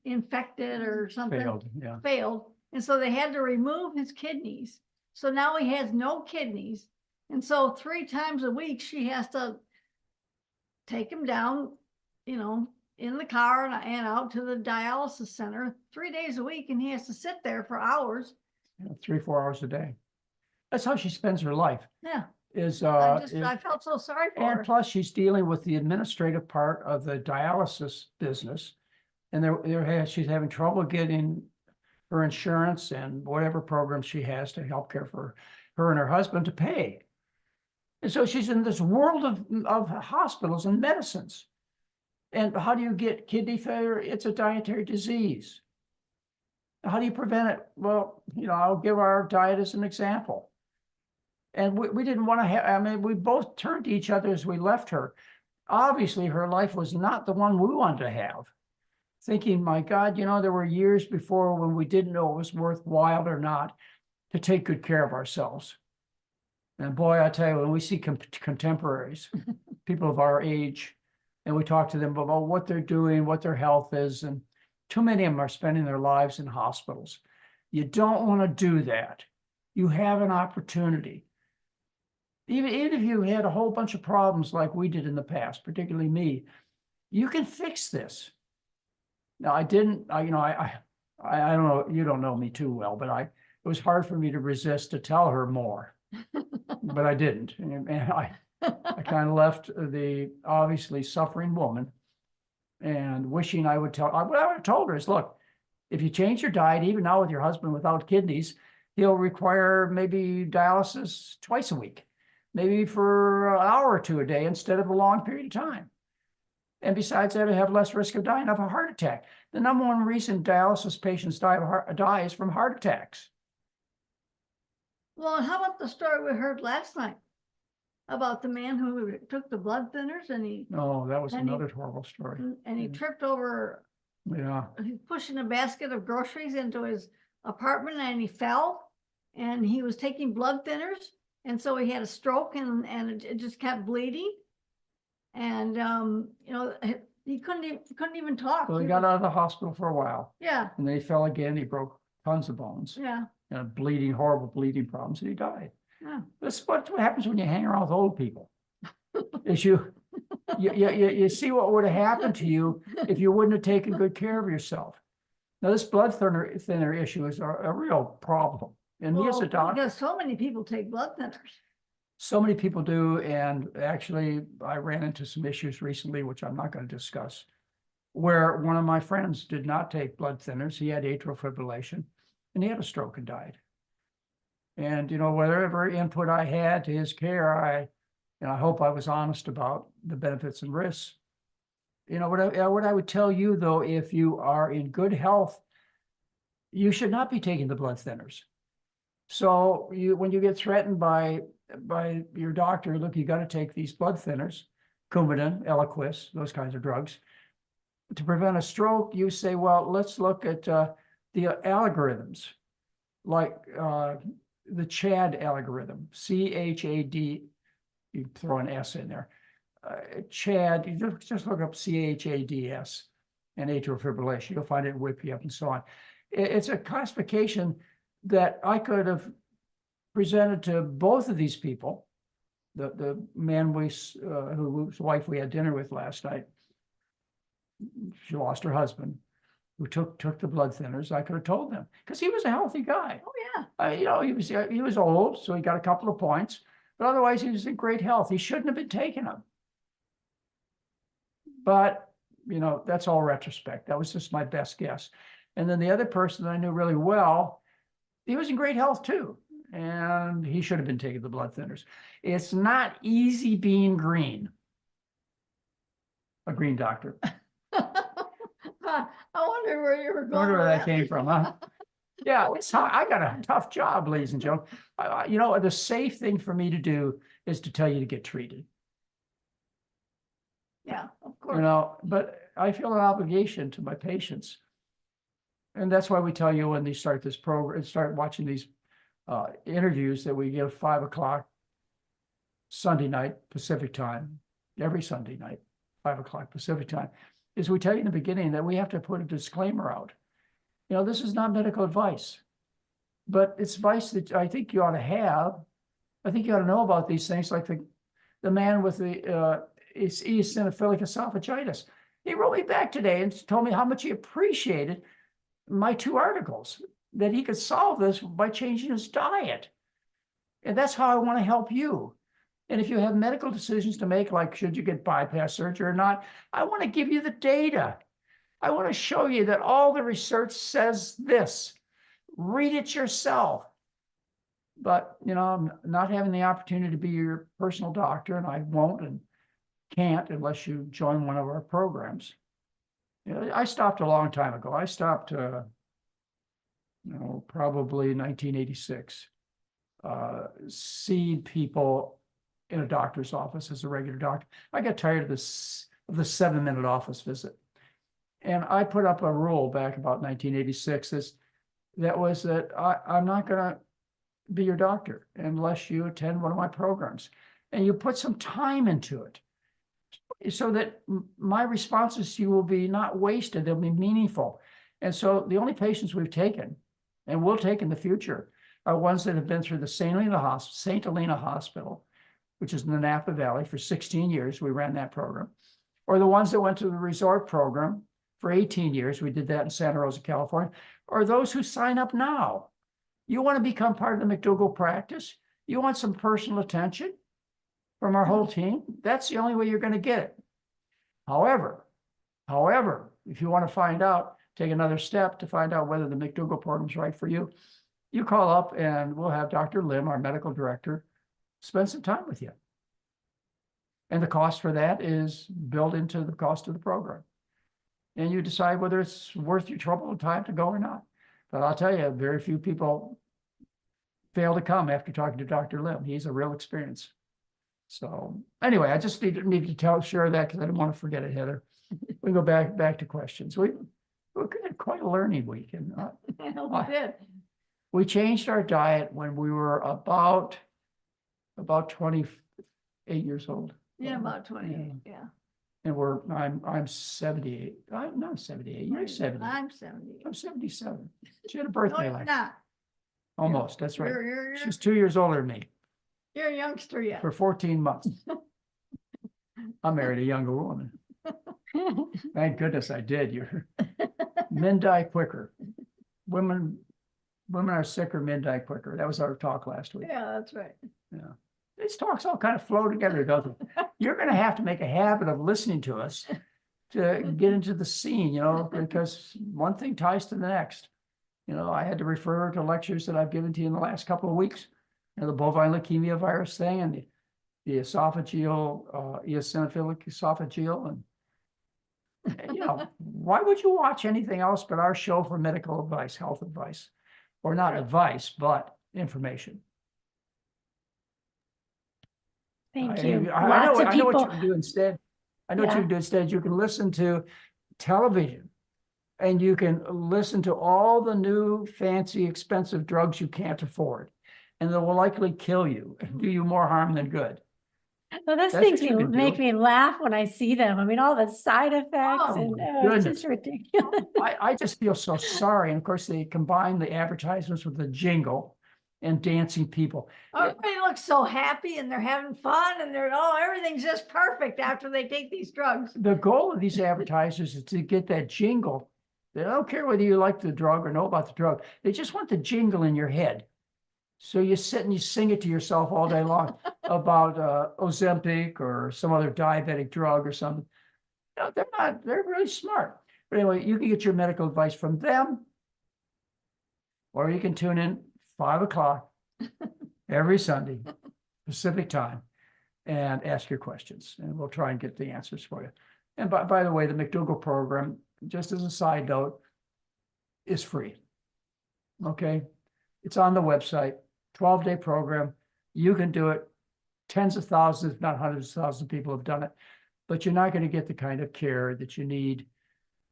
infected or something. Failed, and so they had to remove his kidneys. So now he has no kidneys. And so 3 times a week, she has to take him down, in the car and out to the dialysis center 3 days a week. And he has to sit there for hours. 3-4 hours a day. That's how she spends her life. Yeah. I felt so sorry for her. And plus she's dealing with the administrative part of the dialysis business. And she's having trouble getting her insurance and whatever programs she has to help care for her and her husband to pay. And so she's in this world of hospitals and medicines. And how do you get kidney failure? It's a dietary disease. How do you prevent it? Well, I'll give our diet as an example. And we didn't want to we both turned to each other as we left her. Obviously, her life was not the one we wanted to have. Thinking, my God, there were years before when we didn't know it was worthwhile or not to take good care of ourselves. And boy, I tell you, when we see contemporaries, people of our age, and we talk to them about what they're doing, what their health is, and too many of them are spending their lives in hospitals. You don't want to do that. You have an opportunity. Even if you had a whole bunch of problems like we did in the past, particularly me, you can fix this. Now, I don't know, you don't know me too well, but it was hard for me to resist to tell her more, but I didn't. And I kind of left the obviously suffering woman and wishing I would tell, what I would have told her is, look, if you change your diet, even now with your husband without kidneys, he'll require maybe dialysis twice a week, maybe for an hour or 2 a day instead of a long period of time. And besides that, I have less risk of dying of a heart attack. The number one reason dialysis patients die is from heart attacks. Well, how about the story we heard last night about the man who took the blood thinners and he... Oh, that was another horrible story. And he tripped over... Yeah. He's pushing a basket of groceries into his apartment and he fell. And he was taking blood thinners. And so he had a stroke and it just kept bleeding. And, you know, he couldn't even talk. So he got out of the hospital for a while, Yeah, and then he fell again. He broke tons of bones, yeah, and bleeding, horrible bleeding problems, and he died. yeah. This is what happens when you hang around with old people. Is you see what would have happened to you if you wouldn't have taken good care of yourself. Now, this blood thinner issue is a real problem. And me as a Well, doctor, because so many people take blood thinners. so many people do. And actually, I ran into some issues recently, which I'm not going to discuss, where one of my friends did not take blood thinners. He had atrial fibrillation and he had a stroke and died. And, you know, whatever input I had to his care, I hope I was honest about the benefits and risks. You know, what I would tell you, though, if you are in good health, you should not be taking the blood thinners. So when you get threatened by your doctor, look, you got to take these blood thinners, Coumadin, Eliquis, those kinds of drugs, to prevent a stroke. You say, well, let's look at the algorithms, like the CHAD algorithm, CHAD. You throw an S in there. CHAD, you just look up CHADS and atrial fibrillation. You'll find it and whip you up and so on. It's a classification that I could have presented to both of these people. The man whose wife we had dinner with last night, she lost her husband, who took the blood thinners. I could have told them because he was a healthy guy. Oh, yeah. You know, he was old, so he got a couple of points, but otherwise he was in great health. He shouldn't have been taking them. But, you know, that's all retrospect. That was just my best guess. And then the other person that I knew really well, he was in great health too. And he should have been taking the blood thinners. It's not easy being green. A green doctor. I wonder where you were I going. wonder where with that came from, huh? Yeah, it's hard. I got a tough job, ladies and gentlemen. You know, the safe thing for me to do is to tell you to get treated. Yeah, of course. You know, but I feel an obligation to my patients. And that's why we tell you when they start this program, start watching these interviews, that we give 5 o'clock Sunday night Pacific time, every Sunday night, 5 o'clock Pacific time, is we tell you in the beginning that we have to put a disclaimer out. You know, this is not medical advice, but it's advice that I think you ought to have. I think you ought to know about these things, like the man with the eosinophilic esophagitis. He wrote me back today and told me how much he appreciated my 2 articles, that he could solve this by changing his diet. And that's how I want to help you. And if you have medical decisions to make, like should you get bypass surgery or not, I want to give you the data. I want to show you that all the research says this. Read it yourself. But, you know, I'm not having the opportunity to be your personal doctor, and I won't and can't unless you join one of our programs. You know, I stopped a long time ago. I stopped, probably 1986. See people in a doctor's office as a regular doctor. I got tired of the 7-minute office visit. And I put up a rule back about 1986 that I'm not going to be your doctor unless you attend one of my programs. And you put some time into it so that my responses to you will be not wasted, they'll be meaningful. And so the only patients we've taken, and will take in the future, are ones that have been through the St. Helena Hospital, which is in the Napa Valley. For 16 years, we ran that program. Or the ones that went to the resort program for 18 years. We did that in Santa Rosa, California. Or those who sign up now. You want to become part of the McDougall practice? You want some personal attention from our whole team? That's the only way you're going to get it. However, if you want to find out, take another step to find out whether the McDougall program is right for you, you call up and we'll have Dr. Lim, our medical director, spend some time with you. And the cost for that is built into the cost of the program. And you decide whether it's worth your trouble and time to go or not. But I'll tell you, very few people fail to come after talking to Dr. Lim. He's a real experience. So anyway, I just need to share that because I didn't want to forget it, Heather. We go back to questions. We had quite a learning week. And Yeah, we did. we changed our diet when we were about about 28 years old. Yeah, about 28, yeah. And I'm 78. I'm not 78. You're Right, 70. I'm 70. I'm 77. She had a No, birthday you're like not. almost. That's right. You're She's 2 years older than me you're a youngster yet. for 14 months. I married a younger woman. Thank goodness I did. Men die quicker. Women are sicker, men die quicker. That was our talk last week. Yeah, that's right. Yeah. These talks all kind of flow together, doesn't it? You're going to have to make a habit of listening to us to get into the scene, because one thing ties to the next. I had to refer to lectures that I've given to you in the last couple of weeks. The bovine leukemia virus thing and the esophageal, eosinophilic esophageal. And, why would you watch anything else but our show for medical advice, health advice? Or not advice, but information. Thank you. I know Lots of what you people. can do instead. I know what you Yeah. can do instead. You can listen to television and you can listen to all the new fancy expensive drugs you can't afford. And they will likely kill you and do you more harm than good. Well, those That's things what you can make do. me laugh when I see them. I mean, all the side effects Oh, and my it's goodness. just ridiculous. I just feel so sorry. And of course, they combine the advertisements with the jingle and dancing people. Everybody looks so happy and they're having fun and everything's just perfect after they take these drugs. The goal of these advertisers is to get that jingle. They don't care whether you like the drug or know about the drug. They just want the jingle in your head. So you sit and you sing it to yourself all day long about Ozempic or some other diabetic drug or something. They're really smart. But anyway, you can get your medical advice from them, or you can tune in 5 o'clock every Sunday, Pacific time, and ask your questions, and we'll try and get the answers for you. And by the way, the McDougall program, just as a side note, is free. Okay, it's on the website, 12-day program. You can do it. Tens of thousands, if not hundreds of thousands of people have done it, but you're not going to get the kind of care that you need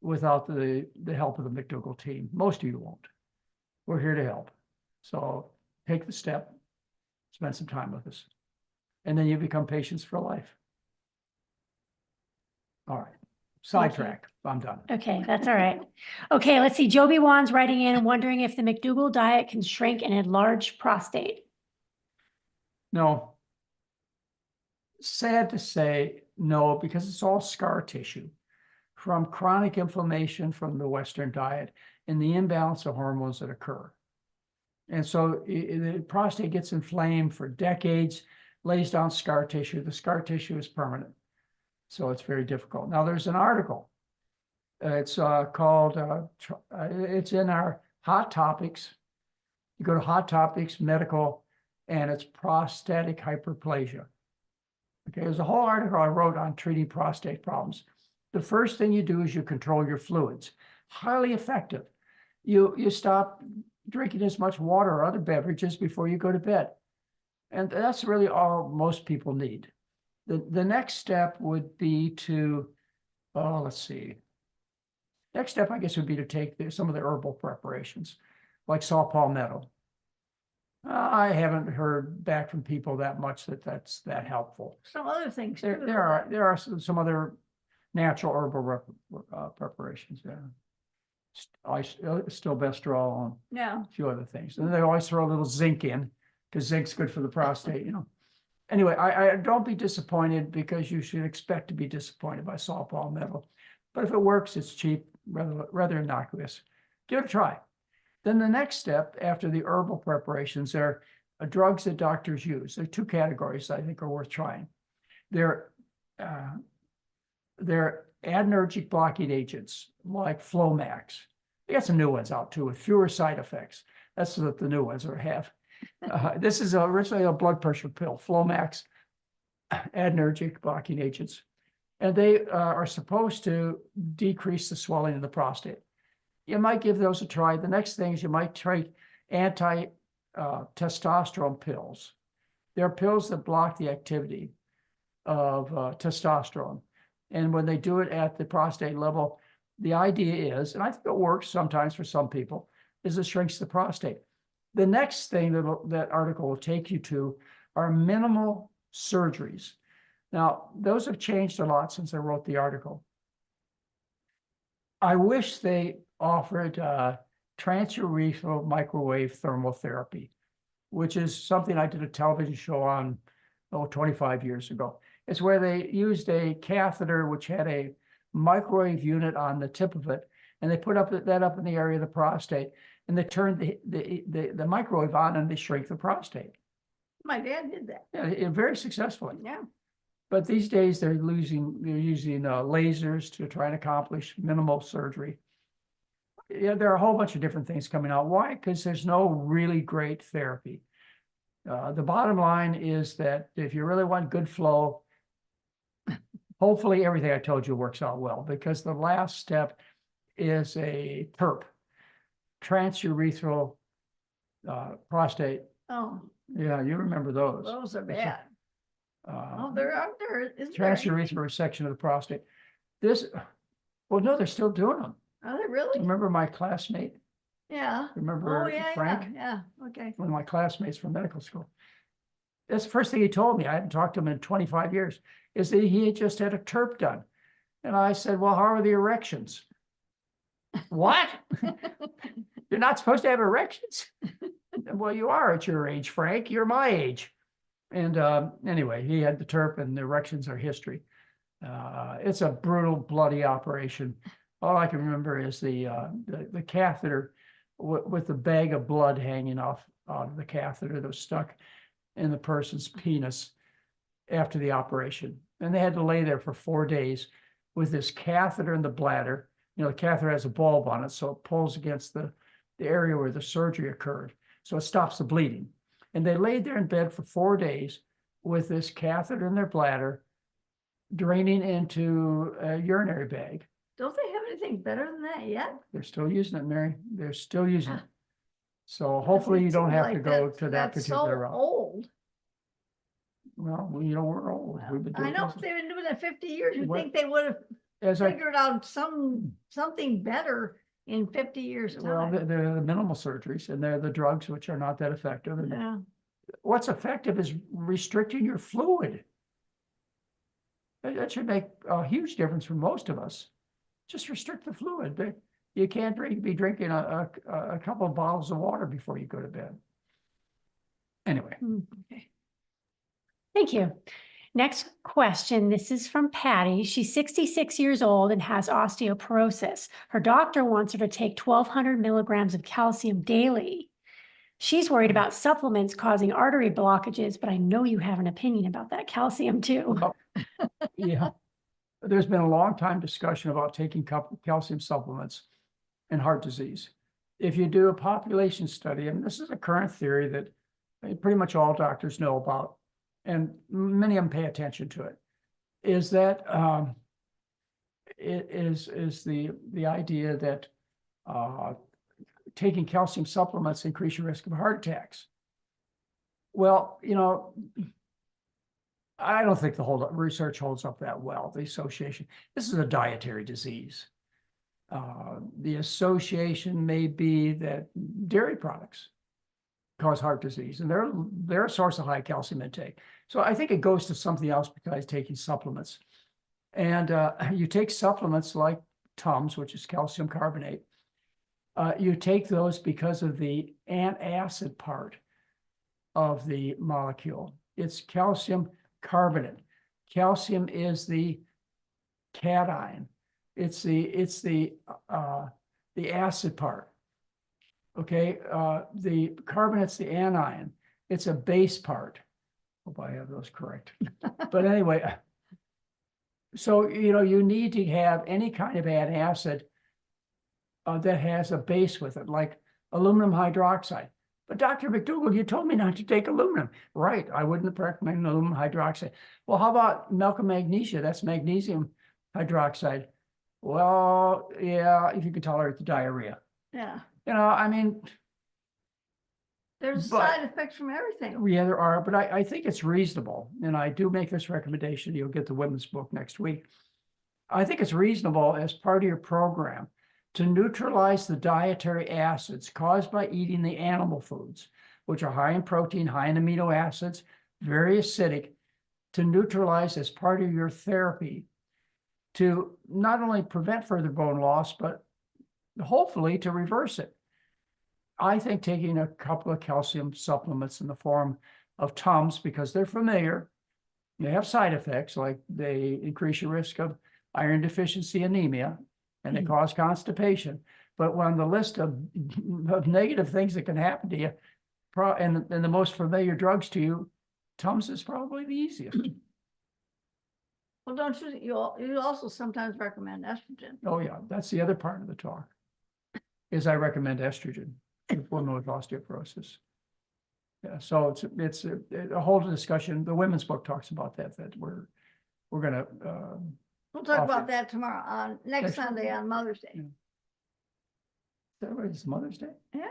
without the help of the McDougall team. Most of you won't. We're here to help. So take the step, spend some time with us, and then you become patients for life. All right, sidetrack. I'm done. Okay, that's all right. Okay, let's see. Joby Wan's writing in and wondering if the McDougall diet can shrink an enlarged prostate. No. Sad to say, no, because it's all scar tissue from chronic inflammation from the Western diet and the imbalance of hormones that occur. And so the prostate gets inflamed for decades, lays down scar tissue. The scar tissue is permanent. So it's very difficult. Now there's an article. It's called, it's in our Hot Topics. You go to Hot Topics Medical, and it's prostatic hyperplasia. Okay, there's a whole article I wrote on treating prostate problems. The first thing you do is you control your fluids. Highly effective. You stop drinking as much water or other beverages before you go to bed. And that's really all most people need. The next step would be to, let's see. Next step, I guess, would be to take some of the herbal preparations, like saw palmetto. I haven't heard back from people that much that's that helpful. Some other things too. There are some other natural herbal preparations. Yeah, stilbestrol and Yeah. a few other things. And they always throw a little zinc in because zinc's good for the prostate. Anyway, I don't be disappointed, because you should expect to be disappointed by saw palmetto. But if it works, it's cheap, rather innocuous. Give it a try. Then the next step after the herbal preparations are drugs that doctors use. There are two categories I think are worth trying. They're adrenergic blocking agents like Flomax. They got some new ones out too with fewer side effects. That's what the new ones have. This is originally a blood pressure pill, Flomax, adrenergic blocking agents. And they are supposed to decrease the swelling in the prostate. You might give those a try. The next thing is you might try anti-testosterone pills. They're pills that block the activity of testosterone. And when they do it at the prostate level, the idea is, and I think it works sometimes for some people, is it shrinks the prostate. The next thing that article will take you to are minimal surgeries. Now, those have changed a lot since I wrote the article. I wish they offered transurethral microwave thermal therapy, which is something I did a television show on 25 years ago. It's where they used a catheter which had a microwave unit on the tip of it, and they put that up in the area of the prostate, and they turned the microwave on and they shrink the prostate. My dad did that. Yeah, very successfully. Yeah. But these days they're using lasers to try and accomplish minimal surgery. Yeah, there are a whole bunch of different things coming out. Why? Because there's no really great therapy. The bottom line is that if you really want good flow, hopefully everything I told you works out well, because the last step is a TURP, transurethral prostate. Oh, Yeah, you remember those. those are bad. Uh, Oh, they're out there. Is there? Transurethral resection of the prostate. Well, no, they're still doing them. Are they really? Remember my classmate? Yeah. Remember Oh, yeah, Frank? yeah, okay. One of my classmates from medical school. That's the first thing he told me. I hadn't talked to him in 25 years, is that he had just had a TURP done. And I said, well, how are the erections? What? You're not supposed to have erections? Well, you are at your age, Frank. You're my age. And anyway, he had the TURP, and the erections are history. It's a brutal, bloody operation. All I can remember is the catheter with the bag of blood hanging off of the catheter that was stuck in the person's penis after the operation. And they had to lay there for 4 days with this catheter in the bladder. You know, the catheter has a bulb on it, so it pulls against the area where the surgery occurred. So it stops the bleeding. And they laid there in bed for 4 days with this catheter in their bladder, draining into a urinary bag. Don't they have anything better than that yet? They're still using it, Mary. They're still using it. So hopefully you don't have to go to that particular route. That's so old. Well, we're old. We've been I doing know, this. if they've been doing it 50 years. You'd What- think they would have As I, figured out something better in 50 years' well, time. they're the minimal surgeries, and they're the drugs which are not that effective. And Yeah. what's effective is restricting your fluid. That should make a huge difference for most of us. Just restrict the fluid. But you can't be drinking a couple of bottles of water before you go to bed. Anyway, Okay. Thank you. Next question. This is from Patty. She's 66 years old and has osteoporosis. Her doctor wants her to take 1,200 milligrams of calcium daily. She's worried about supplements causing artery blockages, but I know you have an opinion about that calcium too. well, yeah, there's been a long time discussion about taking calcium supplements in heart disease. If you do a population study, and this is a current theory that pretty much all doctors know about, and many of them pay attention to it, is that it is the idea that taking calcium supplements increase your risk of heart attacks. Well, you know, I don't think the whole research holds up that well, the association. This is a dietary disease. The association may be that dairy products cause heart disease, and they're a source of high calcium intake. So I think it goes to something else besides taking supplements. And you take supplements like Tums, which is calcium carbonate. You take those because of the antacid part of the molecule. It's calcium carbonate. Calcium is the cation. It's the acid part. Okay, the carbonate's the anion. It's a base part. Hope I have those correct. But anyway, so you need to have any kind of antacid that has a base with it, like aluminum hydroxide. But Dr. McDougall, you told me not to take aluminum. Right, I wouldn't recommend aluminum hydroxide. Well, how about milk and magnesia? That's magnesium hydroxide. Well, yeah, if you can tolerate the diarrhea. Yeah. I mean, There's But- side effects from everything. yeah, there are, but I think it's reasonable. And I do make this recommendation. You'll get the women's book next week. I think it's reasonable as part of your program to neutralize the dietary acids caused by eating the animal foods, which are high in protein, high in amino acids, very acidic, to neutralize as part of your therapy to not only prevent further bone loss, but hopefully to reverse it. I think taking a couple of calcium supplements in the form of Tums, because they're familiar, they have side effects, like they increase your risk of iron deficiency anemia, and they cause constipation. But on the list of negative things that can happen to you, and the most familiar drugs to you, Tums is probably the easiest. Well, don't you also sometimes recommend estrogen? Oh, yeah, that's the other part of the talk, is I recommend estrogen for women with osteoporosis. Yeah, so it's a whole discussion. The women's book talks about that we're gonna We'll talk offer. about that tomorrow, next Next Sunday on Mother's Day. Yeah. It's Mother's Day. Yeah.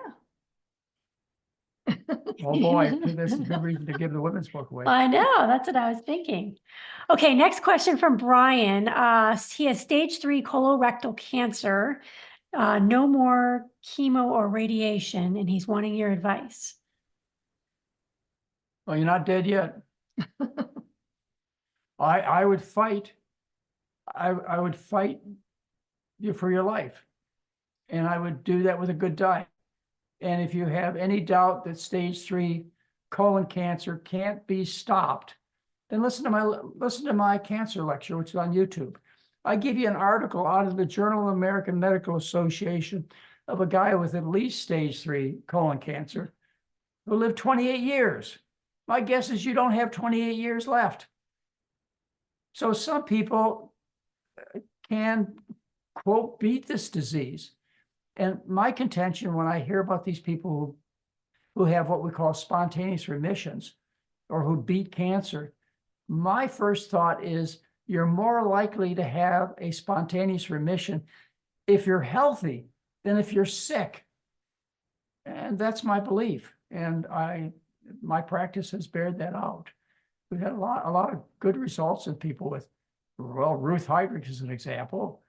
Oh boy, this is a good reason to give the women's book away. I know, that's what I was thinking. Okay, next question from Brian. He has stage 3 colorectal cancer, no more chemo or radiation, and he's wanting your advice. Well, you're not dead yet. I would fight. I would fight you for your life. And I would do that with a good diet. And if you have any doubt that stage 3 colon cancer can't be stopped, then listen to my cancer lecture, which is on YouTube. I give you an article out of the Journal of American Medical Association of a guy with at least stage 3 colon cancer who lived 28 years. My guess is you don't have 28 years left. So some people can, quote, beat this disease. And my contention when I hear about these people who have what we call spontaneous remissions or who beat cancer, my first thought is you're more likely to have a spontaneous remission if you're healthy than if you're sick. And that's my belief. And my practice has bared that out. We've had a lot of good results in people with, well, Ruth Heydrich is an example.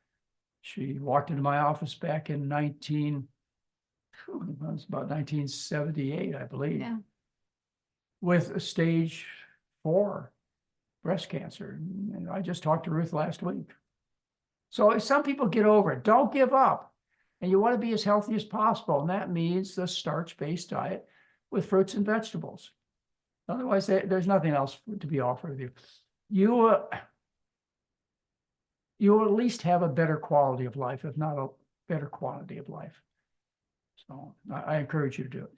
She walked into my office back in 1978, I believe, Yeah. with a stage 4 breast cancer. And I just talked to Ruth last week. So some people get over it. Don't give up. And you want to be as healthy as possible. And that means the starch-based diet with fruits and vegetables. Otherwise, there's nothing else to be offered you. You will at least have a better quality of life, if not a better quantity of life. So I encourage you to do it.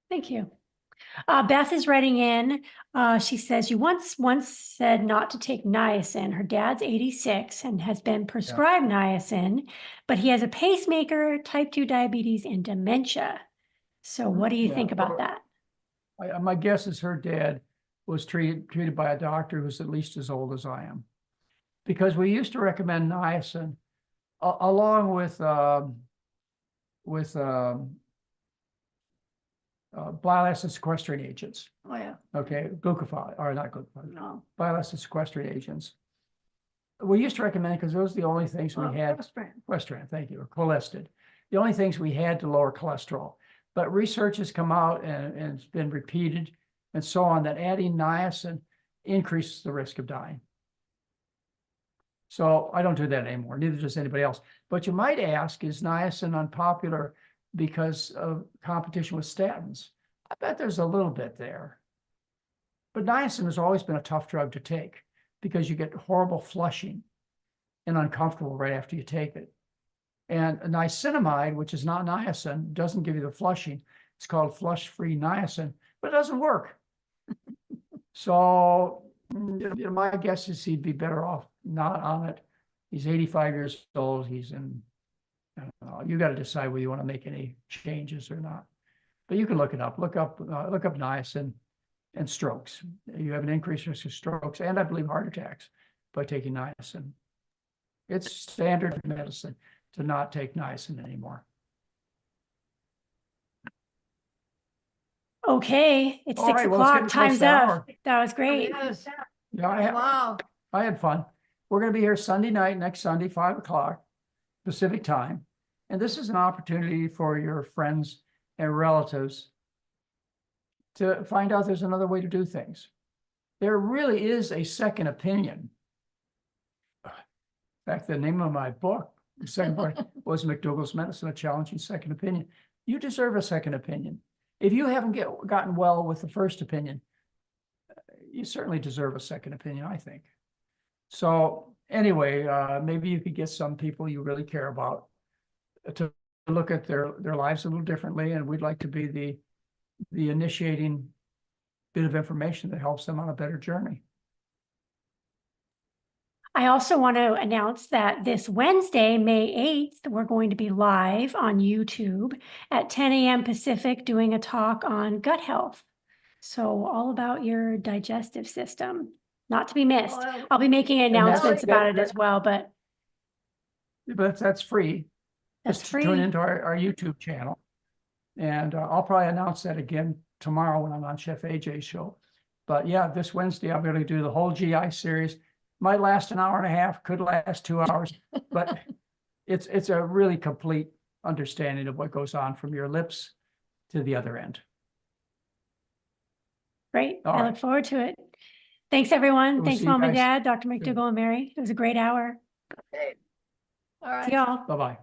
Thank you. Beth is writing in. She says, you once said not to take niacin. Her dad's 86 and has been prescribed niacin, but he has a pacemaker, type 2 diabetes, and dementia. So what do you think about that? My guess is her dad was treated by a doctor who's at least as old as I am. Because we used to recommend niacin along with bile acid sequestering agents. Oh, yeah. Okay, glucophage, or not glucophage, No. bile acid sequestering agents. We used to recommend it because those are the only things we had. Cholesterol, thank you, or cholesterol. The only things we had to lower cholesterol. But research has come out and it's been repeated and so on that adding niacin increases the risk of dying. So I don't do that anymore, neither does anybody else. But you might ask, is niacin unpopular because of competition with statins? I bet there's a little bit there. But niacin has always been a tough drug to take because you get horrible flushing and uncomfortable right after you take it. And niacinamide, which is not niacin, doesn't give you the flushing. It's called flush-free niacin, but it doesn't work. So my guess is he'd be better off not on it. He's 85 years old. He's in, I don't know, you got to decide whether you want to make any changes or not. But you can look it up. Look up niacin and strokes. You have an increased risk of strokes and I believe heart attacks by taking niacin. It's standard medicine to not take niacin anymore. Okay, it's All 6 right, well, it's o'clock. getting close Time's to an up. hour. That was great. Yes. Yeah, Wow. I had fun. We're going to be here Sunday night, next Sunday, 5 o'clock Pacific time. And this is an opportunity for your friends and relatives to find out there's another way to do things. There really is a second opinion. In fact, the name of my book, the second part, was McDougall's Medicine, A Challenging Second Opinion. You deserve a second opinion. If you haven't gotten well with the first opinion, you certainly deserve a second opinion, I think. So anyway, maybe you could get some people you really care about to look at their lives a little differently, and we'd like to be the initiating bit of information that helps them on a better journey. I also want to announce that this Wednesday, May 8th, we're going to be live on YouTube at 10 a.m. Pacific doing a talk on gut health. So all about your digestive system, not to be missed. Well, I'll be making announcements about it as well, but That's free. that's Just free. tune into our YouTube channel. And I'll probably announce that again tomorrow when I'm on Chef AJ's show. But yeah, this Wednesday, I'm going to do the whole GI series. Might last an hour and a half, could last 2 hours, but it's a really complete understanding of what goes on from your lips to the other end. Great. All I right. look forward to it. Thanks, everyone. We'll Thanks, see you Mom and guys Dad, Dr. McDougall and Mary. It was a great hour. All right. See y'all. Bye-bye.